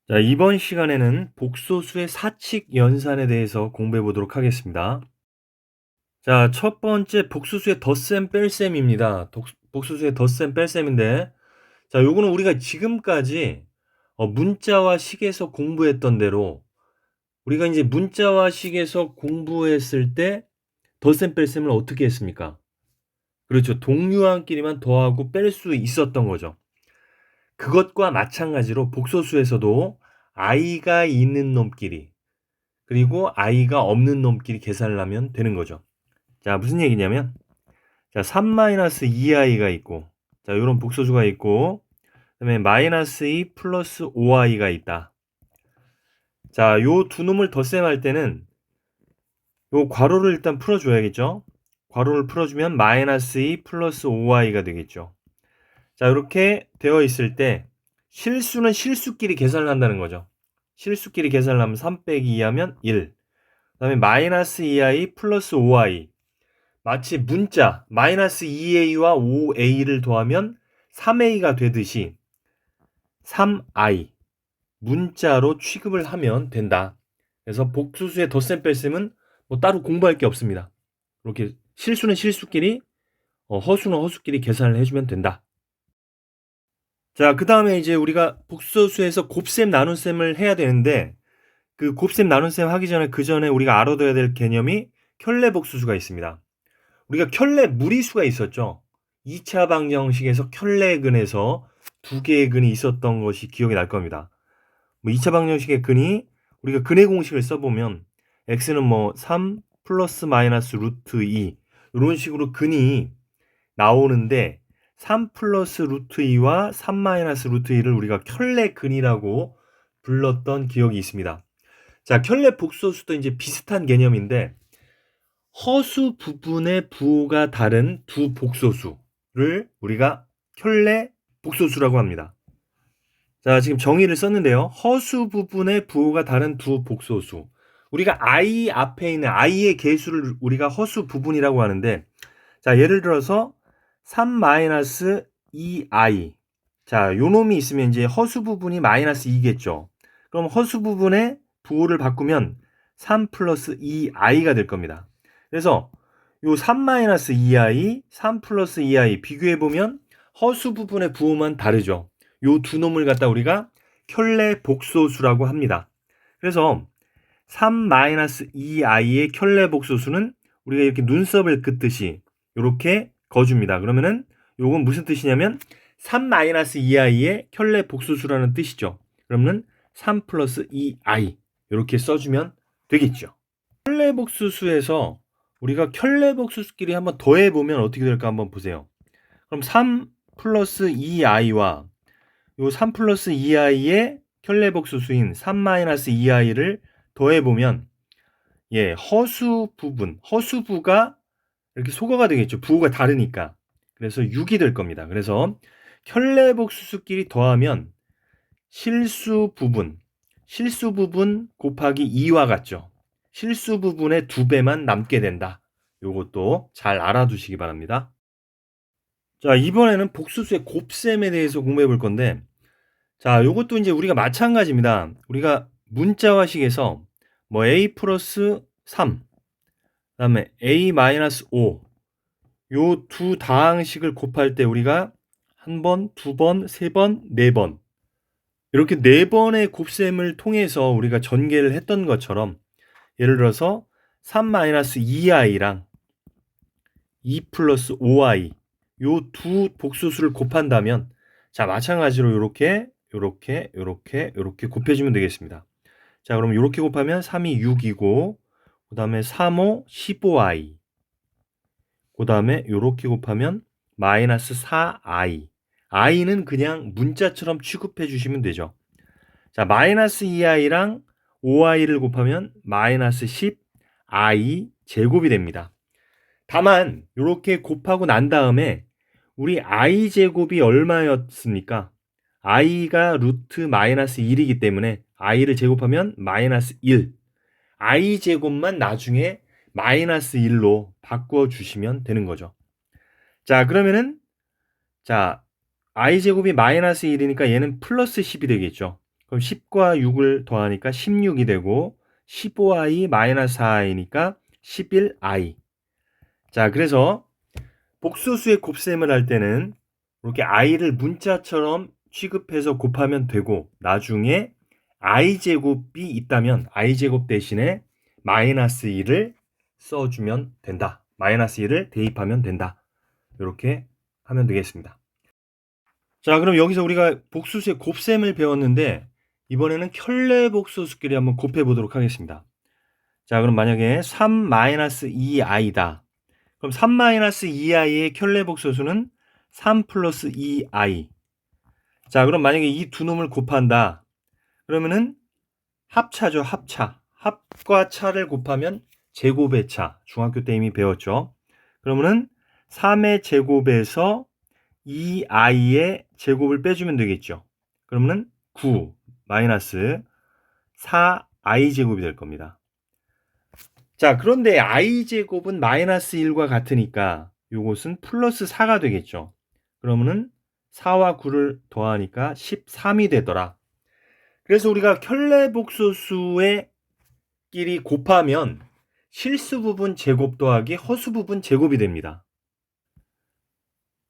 자, 이번 시간에는 복소수의 사칙 연산에 대해서 공부해 보도록 하겠습니다. 자, 첫 번째 복소수의 덧셈 뺄셈입니다. 복소수의 덧셈 뺄셈인데, 자, 요거는 우리가 지금까지 문자와 식에서 공부했던 대로 우리가 이제 문자와 식에서 공부했을 때 덧셈 뺄셈을 어떻게 했습니까? 그렇죠. 동류항끼리만 더하고 뺄 수 있었던 거죠. 그것과 마찬가지로 복소수에서도 i가 있는 놈끼리 그리고 i가 없는 놈끼리 계산을 하면 되는 거죠. 자, 무슨 얘기냐면, 자, 3-2i가 있고, 자, 요런 복소수가 있고, 그 다음에 -2 플러스 5i가 있다. 자, 요 두 놈을 덧셈할 때는 요 괄호를 일단 풀어줘야겠죠. 괄호를 풀어주면 -2 플러스 5i가 되겠죠. 자, 이렇게 되어 있을 때 실수는 실수끼리 계산을 한다는 거죠. 실수끼리 계산을 하면 3 빼기 2 하면 1. 그 다음에 -2i 플러스 5i. 마치 문자 -2a와 5a를 더하면 3a가 되듯이 3i 문자로 취급을 하면 된다. 그래서 복수수의 덧셈 뺄셈은 뭐 따로 공부할 게 없습니다. 이렇게 실수는 실수끼리 허수는 허수끼리 계산을 해주면 된다. 자, 그 다음에 이제 우리가 복소수에서 곱셈 나눗셈을 해야 되는데, 그 곱셈 나눗셈 하기 전에 그 전에 우리가 알아둬야 될 개념이 켤레복수수가 있습니다. 우리가 켤레 무리수가 있었죠. 2차 방정식에서 켤레근에서 두 개의 근이 있었던 것이 기억이 날 겁니다. 뭐 2차 방정식의 근이 우리가 근의 공식을 써보면 x는 뭐 3 플러스 마이너스 루트 2 이런 식으로 근이 나오는데 3 플러스 루트 2와 3 마이너스 루트 2를 우리가 켤레근이라고 불렀던 기억이 있습니다. 자, 켤레 복소수도 이제 비슷한 개념인데 허수 부분의 부호가 다른 두 복소수를 우리가 켤레 복소수라고 합니다. 자, 지금 정의를 썼는데요. 허수 부분의 부호가 다른 두 복소수. 우리가 i 앞에 있는 i의 개수를 우리가 허수 부분이라고 하는데, 자, 예를 들어서 3-2i. 자, 요 놈이 있으면 이제 허수 부분이 마이너스 2겠죠. 그럼 허수 부분의 부호를 바꾸면 3 플러스 2i가 될 겁니다. 그래서 요 3-2i, 3 플러스 2i 비교해보면 허수 부분의 부호만 다르죠. 요 두 놈을 갖다 우리가 켤레 복소수라고 합니다. 그래서 3-2i의 켤레 복소수는 우리가 이렇게 눈썹을 긋듯이 이렇게 거줍니다. 그러면은 요건 무슨 뜻이냐면 3-2i의 켤레 복소수라는 뜻이죠. 그러면 3 플러스 2i 이렇게 써주면 되겠죠. 켤레 복소수에서 우리가 켤레 복소수끼리 한번 더해보면 어떻게 될까 한번 보세요. 그럼 3 플러스 2i와 요 3 플러스 2i의 켤레 복소수인 3-2i를 더해보면 허수 부분, 허수부가 이렇게 소거가 되겠죠. 부호가 다르니까. 그래서 6이 될 겁니다. 그래서 켤레 복소수끼리 더하면 실수 부분 곱하기 2와 같죠. 실수 부분의 2배만 남게 된다. 요것도 잘 알아두시기 바랍니다. 자, 이번에는 복소수의 곱셈에 대해서 공부해 볼 건데, 자, 요것도 이제 우리가 마찬가지입니다. 우리가 문자화식에서 뭐 a 플러스 3, 그 다음에 a 마이너스 5, 요 두 다항식을 곱할 때 우리가 한 번, 두 번, 세 번, 네 번 이렇게 네 번의 곱셈을 통해서 우리가 전개를 했던 것처럼 예를 들어서 3-2i랑 2 플러스 5i 요 두 복소수를 곱한다면 자, 마찬가지로 요렇게 곱해주면 되겠습니다. 자, 그럼 요렇게 곱하면 3이 6이고 그 다음에 3, 5, 15i 그 다음에 요렇게 곱하면 마이너스 4i i는 그냥 문자처럼 취급해 주시면 되죠. 자, 마이너스 2i랑 5i를 곱하면 마이너스 10i 제곱이 됩니다. 다만 요렇게 곱하고 난 다음에 우리 i 제곱이 얼마였습니까? i가 루트 마이너스 1이기 때문에 i를 제곱하면 마이너스 1. i 제곱만 나중에 마이너스 1로 바꿔 주시면 되는 거죠. 자, 그러면은 자, i 제곱이 마이너스 1이니까 얘는 플러스 10이 되겠죠. 그럼 10과 6을 더하니까 16이 되고 15i 마이너스 4i니까 11i. 자, 그래서 복소수의 곱셈을 할 때는 이렇게 i를 문자처럼 취급해서 곱하면 되고, 나중에 i제곱이 있다면 i제곱 대신에 마이너스 1을 써주면 된다. 마이너스 1을 대입하면 된다. 이렇게 하면 되겠습니다. 자, 그럼 여기서 우리가 복소수의 곱셈을 배웠는데 이번에는 켤레 복소수끼리 한번 곱해 보도록 하겠습니다. 자, 그럼 만약에 3-2i다. 그럼 3-2i의 켤레 복소수는 3 플러스 2i. 자, 그럼 만약에 이 두 놈을 곱한다. 그러면은 합차죠, 합차. 합과 차를 곱하면 제곱의 차. 중학교 때 이미 배웠죠. 그러면은 3의 제곱에서 2i의 제곱을 빼주면 되겠죠. 그러면은 9 마이너스 4i 제곱이 될 겁니다. 자, 그런데 i 제곱은 마이너스 1과 같으니까 요것은 플러스 4가 되겠죠. 그러면은 4와 9를 더하니까 13이 되더라. 그래서 우리가 켤레 복소수의 끼리 곱하면 실수 부분 제곱 더하기 허수 부분 제곱이 됩니다.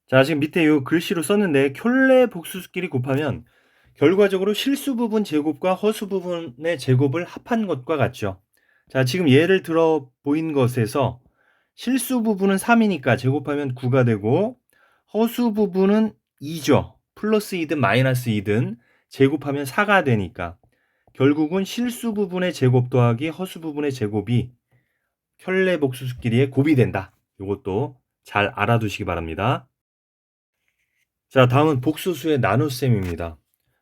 자, 지금 밑에 요 글씨로 썼는데 켤레 복소수끼리 곱하면 결과적으로 실수 부분 제곱과 허수 부분의 제곱을 합한 것과 같죠. 자, 지금 예를 들어 보인 것에서 실수 부분은 3이니까 제곱하면 9가 되고, 허수 부분은 2죠. 플러스 2든 마이너스 2든 제곱하면 4가 되니까 결국은 실수 부분의 제곱 더하기 허수 부분의 제곱이 켤레 복소수끼리의 곱이 된다. 이것도 잘 알아두시기 바랍니다. 자, 다음은 복소수의 나눗셈입니다.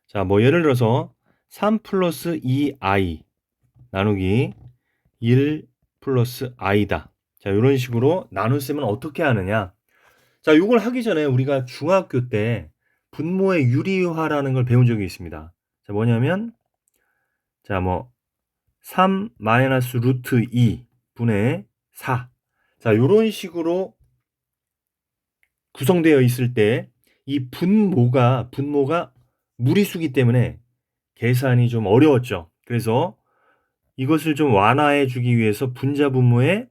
자, 뭐 예를 들어서 3 플러스 2i 나누기 1 플러스 i다. 자, 이런 식으로 나눗셈은 어떻게 하느냐? 자, 이걸 하기 전에 우리가 중학교 때 분모의 유리화라는 걸 배운 적이 있습니다. 자, 뭐냐면 자, 뭐 3 마이너스 루트 2 분의 4. 자, 이런 식으로 구성되어 있을 때 이 분모가 무리수기 때문에 계산이 좀 어려웠죠. 그래서 이것을 좀 완화해 주기 위해서 분모의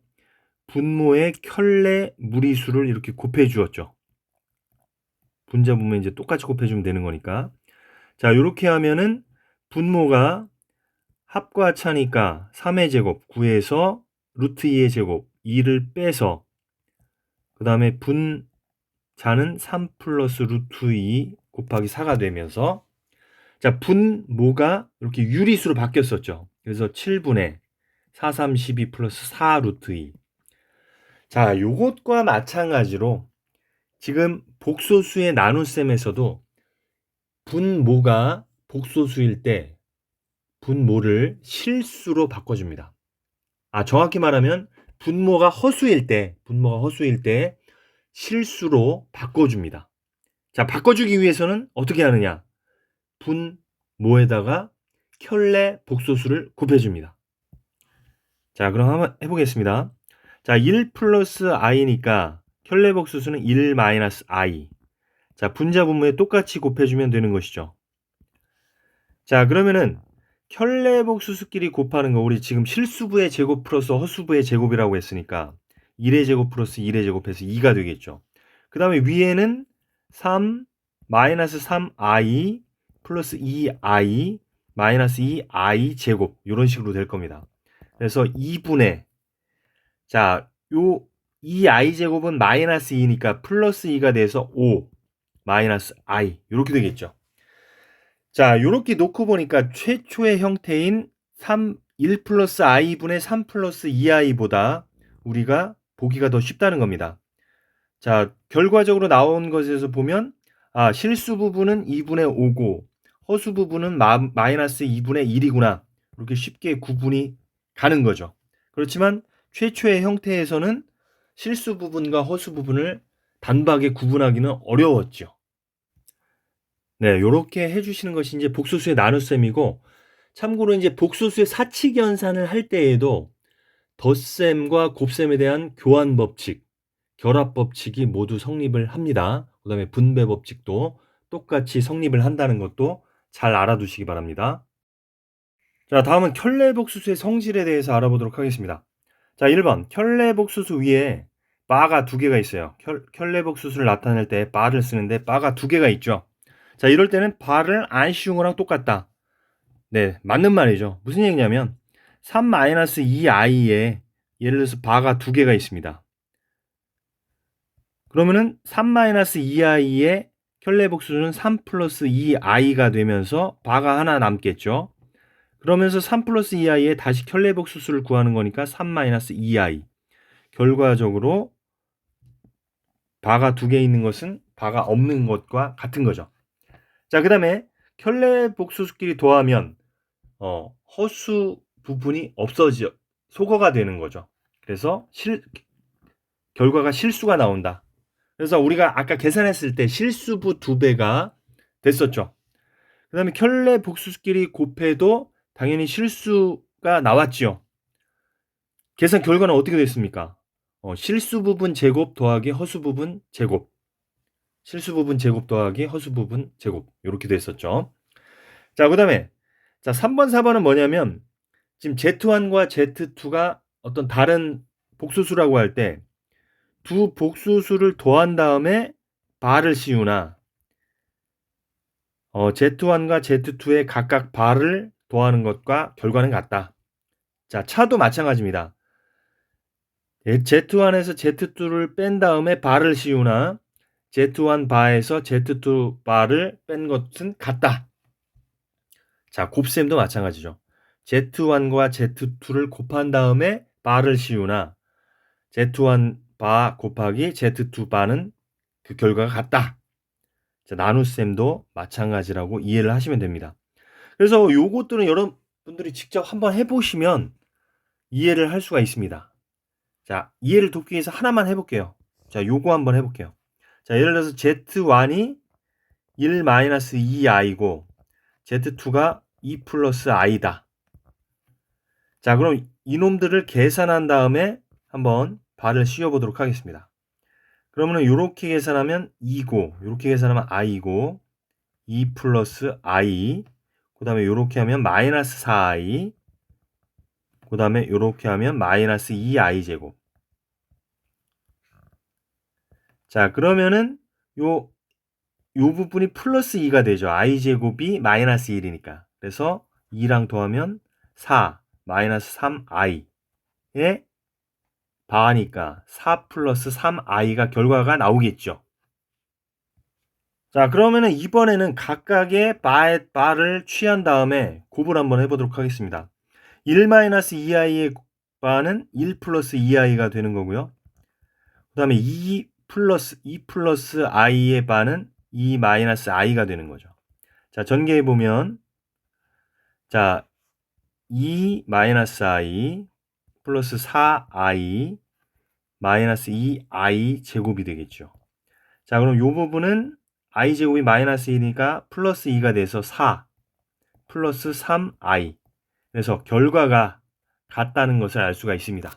켤레 무리수를 이렇게 곱해 주었죠. 분모에 이제 똑같이 곱해 주면 되는 거니까. 자, 이렇게 하면은 분모가 합과 차니까 3의 제곱 9에서 루트 2의 제곱 2를 빼서, 그 다음에 분자는 3 플러스 루트 2 곱하기 4가 되면서, 자, 분모가 이렇게 유리수로 바뀌었었죠. 그래서 7분의 4, 3, 12 플러스 4 루트 2. 자, 요것과 마찬가지로 지금 복소수의 나눗셈에서도 분모가 복소수일 때 분모를 실수로 바꿔줍니다. 정확히 말하면 분모가 허수일 때 실수로 바꿔줍니다. 자, 바꿔주기 위해서는 어떻게 하느냐? 분모에다가 켤레 복소수를 곱해줍니다. 자, 그럼 한번 해보겠습니다. 자, 1 플러스 i니까 켤레 복소수는 1 마이너스 i. 자, 분자 분모에 똑같이 곱해주면 되는 것이죠. 자, 그러면은 켤레 복소수끼리 곱하는 거, 우리 지금 실수부의 제곱 플러스 허수부의 제곱이라고 했으니까 1의 제곱 플러스 1의 제곱해서 2가 되겠죠. 그 다음에 위에는 3 마이너스 3i 플러스 2i 마이너스 2i 제곱, 이런 식으로 될 겁니다. 그래서 2분의, 자, 요 2i 제곱은 마이너스 2니까 플러스 2가 돼서 5 마이너스 i, 이렇게 되겠죠. 자, 이렇게 놓고 보니까 최초의 형태인 1 플러스 i분의 3 플러스 2i보다 우리가 보기가 더 쉽다는 겁니다. 자, 결과적으로 나온 것에서 보면 실수 부분은 2분의 5고 허수 부분은 마이너스 2분의 1이구나. 이렇게 쉽게 구분이 가는 거죠. 그렇지만 최초의 형태에서는 실수 부분과 허수 부분을 단박에 구분하기는 어려웠죠. 네, 요렇게 해주시는 것이 이제 복소수의 나눗셈이고, 참고로 이제 복소수의 사칙 연산을 할 때에도 덧셈과 곱셈에 대한 교환 법칙, 결합 법칙이 모두 성립을 합니다. 그 다음에 분배 법칙도 똑같이 성립을 한다는 것도 잘 알아두시기 바랍니다. 자, 다음은 켤레복수수의 성질에 대해서 알아보도록 하겠습니다. 자, 1번 켤레복수수 위에 바가 두 개가 있어요. 켤레복수수를 나타낼 때 바를 쓰는데 바가 두 개가 있죠. 자, 이럴 때는 바를 안 씌운 거랑 똑같다. 네, 맞는 말이죠. 무슨 얘기냐면 3-2i에 예를 들어서 바가 두 개가 있습니다. 그러면은 3-2i의 켤레복수수는 3 플러스 2i가 되면서 바가 하나 남겠죠. 그러면서 3 플러스 2i에 다시 켤레복수수를 구하는 거니까 3-2i. 결과적으로 바가 두 개 있는 것은 바가 없는 것과 같은 거죠. 자, 그 다음에 켤레복수수끼리 더하면 허수 부분이 없어져 소거가 되는 거죠. 그래서 결과가 실수가 나온다. 그래서 우리가 아까 계산했을 때 실수부 2배가 됐었죠. 그 다음에 켤레복수수끼리 곱해도 당연히 실수가 나왔죠. 계산 결과는 어떻게 됐습니까? 실수 부분 제곱 더하기 허수 부분 제곱. 실수 부분 제곱 더하기 허수 부분 제곱. 이렇게 됐었죠. 자, 그 다음에 자 3번, 4번은 뭐냐면 지금 Z1과 Z2가 어떤 다른 복수수라고 할 때 두 복수수를 더한 다음에 바를 씌우나 Z1과 Z2의 각각 바를 더하는 것과 결과는 같다. 자, 차도 마찬가지입니다. Z1에서 Z2를 뺀 다음에 바를 씌우나 Z1 바에서 Z2 바를 뺀 것은 같다. 자, 곱셈도 마찬가지죠. Z1과 Z2를 곱한 다음에 바를 씌우나 Z1 바 곱하기 Z2 바는 그 결과가 같다. 자, 나눗셈도 마찬가지라고 이해를 하시면 됩니다. 그래서 요것들은 여러분들이 직접 한번 해보시면 이해를 할 수가 있습니다. 자, 이해를 돕기 위해서 하나만 해볼게요. 자, 요거 한번 해볼게요. 자, 예를 들어서 Z1이 1-2i고 Z2가 2 플러스 i다. 자, 그럼 이놈들을 계산한 다음에 한번 바를 씌워보도록 하겠습니다. 그러면 이렇게 계산하면 2고 이렇게 계산하면 i고 2 플러스 i 그 다음에 이렇게 하면 마이너스 4i 그 다음에 이렇게 하면 마이너스 2i 제곱. 자, 그러면은 요 부분이 플러스 2가 되죠. i 제곱이 마이너스 1이니까. 그래서 2랑 더하면 4 마이너스 3i에 바하니까 4 플러스 3i가 결과가 나오겠죠. 자, 그러면은 이번에는 각각의 바를 취한 다음에 곱을 한번 해보도록 하겠습니다. 1-2i의 바는 1 플러스 2i가 되는 거고요. 그 다음에 2 플러스 i의 바는 2 마이너스 i가 되는 거죠. 자, 전개해보면 자, 2 마이너스 i 플러스 4i 마이너스 2i 제곱이 되겠죠. 자, 그럼 이 부분은 i 제곱이 마이너스 1이니까 플러스 2가 돼서 4 플러스 3i. 그래서 결과가 같다는 것을 알 수가 있습니다.